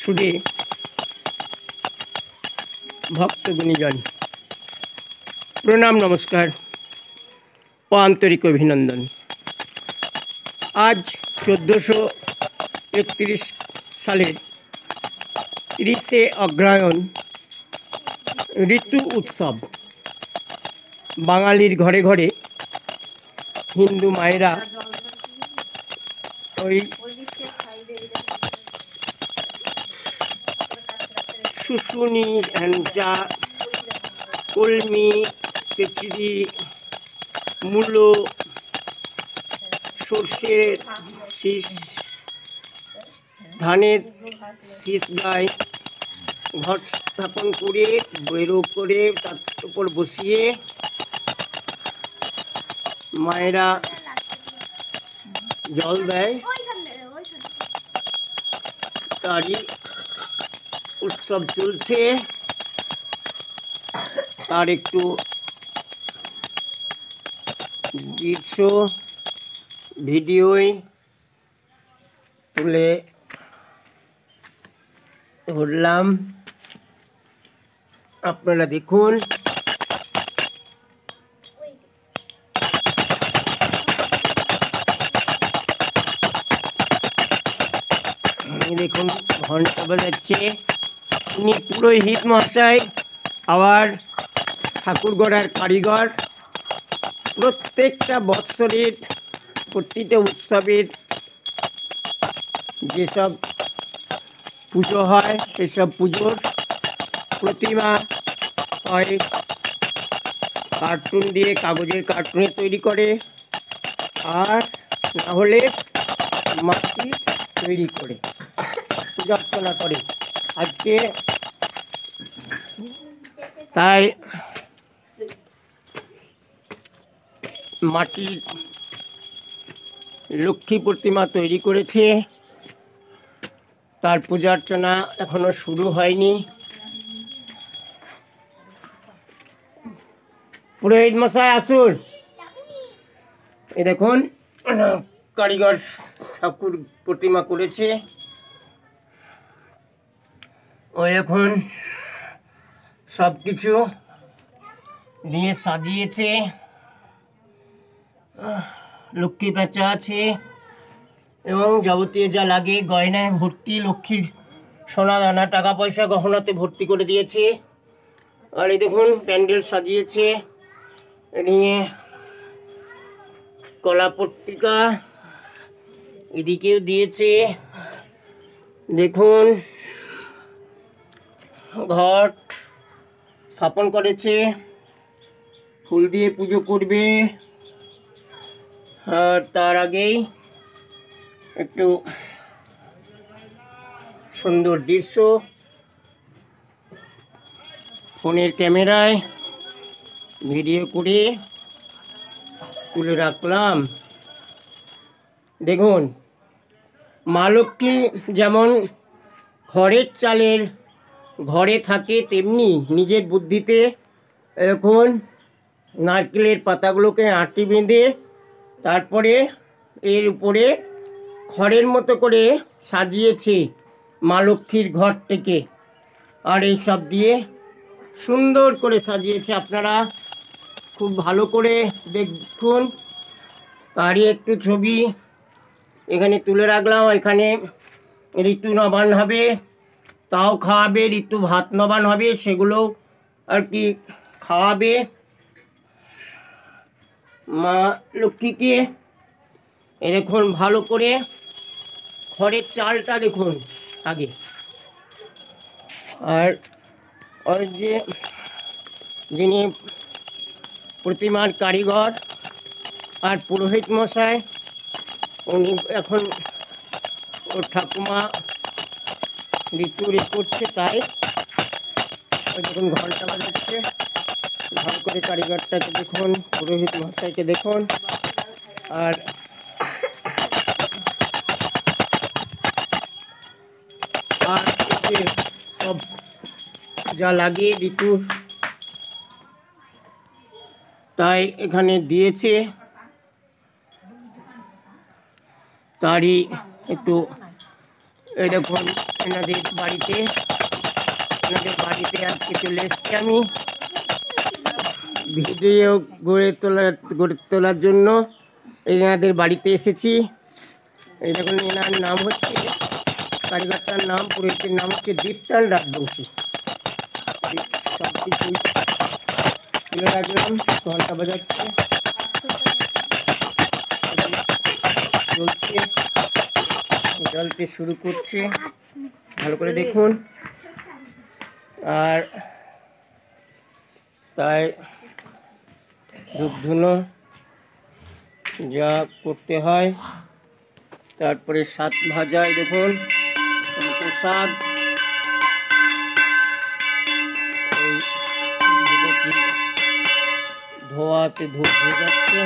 সুরে ভক্ত গুণীজন প্রণাম নমস্কার ও আন্তরিক অভিনন্দন। আজ 1431 সালের 30শে অগ্রহায়ণ ঋতু উৎসব। বাঙালির ঘরে ঘরে হিন্দু মায়েরা ওই শুশুনি, হ্যাঞ্চা, কলমি, কেচড়ি, মূলো, সর্ষের শীষ, ধানের শীষ গায়ে ঘট স্থাপন করে বেরো করে তার উপর বসিয়ে মায়েরা জল দেয়। তারই উৎসব চলছে, তার একটু দৃশ্য ভিডিওই তুলে ধরলাম, আপনারা দেখুন। দেখুন ঘন্টা বাজাচ্ছে, উনি পুরোহিত মহাশয়, আবার ঠাকুর গড়ার কারিগর। প্রত্যেকটা বৎসরের প্রতিটা উৎসবের যেসব পুজো হয় সেসব পুজোর প্রতিমা হয় কার্টুন দিয়ে, কাগজের কার্টুনে তৈরি করে, আর না হলে মাটি তৈরি করে পূজা অর্চনা করে। আজকে তাই মাটির লক্ষ্মী প্রতিমা তৈরি করেছে, তার পূজা অর্চনা এখনো শুরু হয়নি। পুরোহিত মশাই আসুন। এই দেখুন কারিগর ঠাকুর প্রতিমা করেছে, ও এখন সব কিছু দিয়ে সাজিয়েছে। লক্ষ্মী প্যাঁচা আছে এবং যাবতীয় যা লাগে গয়নায় ভর্তি, লক্ষ্মীর সোনা দানা টাকা পয়সা গহনাতে ভর্তি করে দিয়েছে। আর এই দেখুন প্যান্ডেল সাজিয়েছে, এদিকে কলা পট্টিকা এদিকেও দিয়েছে। দেখুন ঘট স্থাপন করেছে, ফুল দিয়ে পুজো করবে। আর তার আগেই একটু সুন্দর দৃশ্য ফোনের ক্যামেরায় ভিডিও করে তুলে রাখলাম। দেখুন মা লক্ষ্মী যেমন ঘরের চালের ঘরে থাকে, তেমনি নিজের বুদ্ধিতে এখন নারকেলের পাতাগুলোকে আঁটি বেঁধে তারপরে এর উপরে খড়ের মতো করে সাজিয়েছে মা লক্ষ্মীর ঘরটিকে। আর এই সব দিয়ে সুন্দর করে সাজিয়েছে, আপনারা খুব ভালো করে দেখুন। তারই একটু ছবি এখানে তুলে রাখলাম। এখানে ঋতু নবান্ন হবে, তাও খাওয়াবে, ঋতু ভাত নবান্ন হবে, সেগুলোও আর কি খাওয়াবে মা লক্ষ্মীকে। এ দেখুন ভালো করে খড়ের চালটা দেখুন আগে, আর ওই যে যিনি প্রতিমার কারিগর আর পুরোহিত মশাই, উনি এখন ওর ঠাকুমা ঋতু করছে, তাই ওই দেখুন ঘন্টা বাজাচ্ছে। ভালো করে কারিগরটাকে দেখুন, পুরোহিত মশাইকে দেখুন। আর সব যা লাগে ঋতুর তাই এখানে দিয়েছে, তারই একটু এই দেখুন এনাদের বাড়িতে আজকে চলে এসেছি আমি ভিডিও গড়ে তোলার জন্য। এনাদের বাড়িতে এসেছি। এই দেখুন এনার নাম হচ্ছে, কারিগরটার নাম, পুরোহিতের নাম হচ্ছে দীপ্তাল রাজবংশী। সব কিছু তুলে রাখলাম, ঘন্টা বাজাচ্ছে, জ্বলতে শুরু করছে, ভালো করে দেখুন। আর তাই ধূপ ধুনো যা করতে হয়, তারপরে সাত ভাজায় দেখুন প্রসাদ, ধোয়াতে ধূপ হয়ে যাচ্ছে।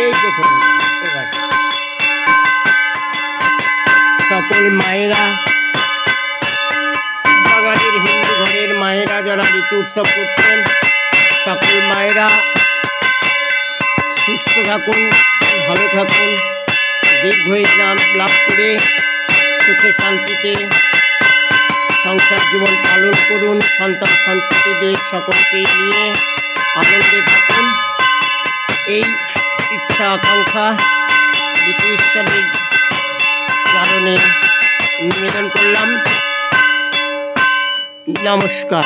এই দেখুন এবার সকল মায়েরা, বাঙালির হিন্দু ঘরের মায়েরা যারা ঋতু উৎসব করছেন, সকল মায়েরা সুস্থ থাকুন, ভালো থাকুন, দীর্ঘায়ু লাভ করে সুখে শান্তিতে সংসার জীবন পালন করুন। সন্তান সন্ততিদের সকলকে নিয়ে আনন্দে থাকুন, এই ইচ্ছা আকাঙ্ক্ষা ঋতু ঈশ্বরের কারণে নিবেদন করলাম। নমস্কার।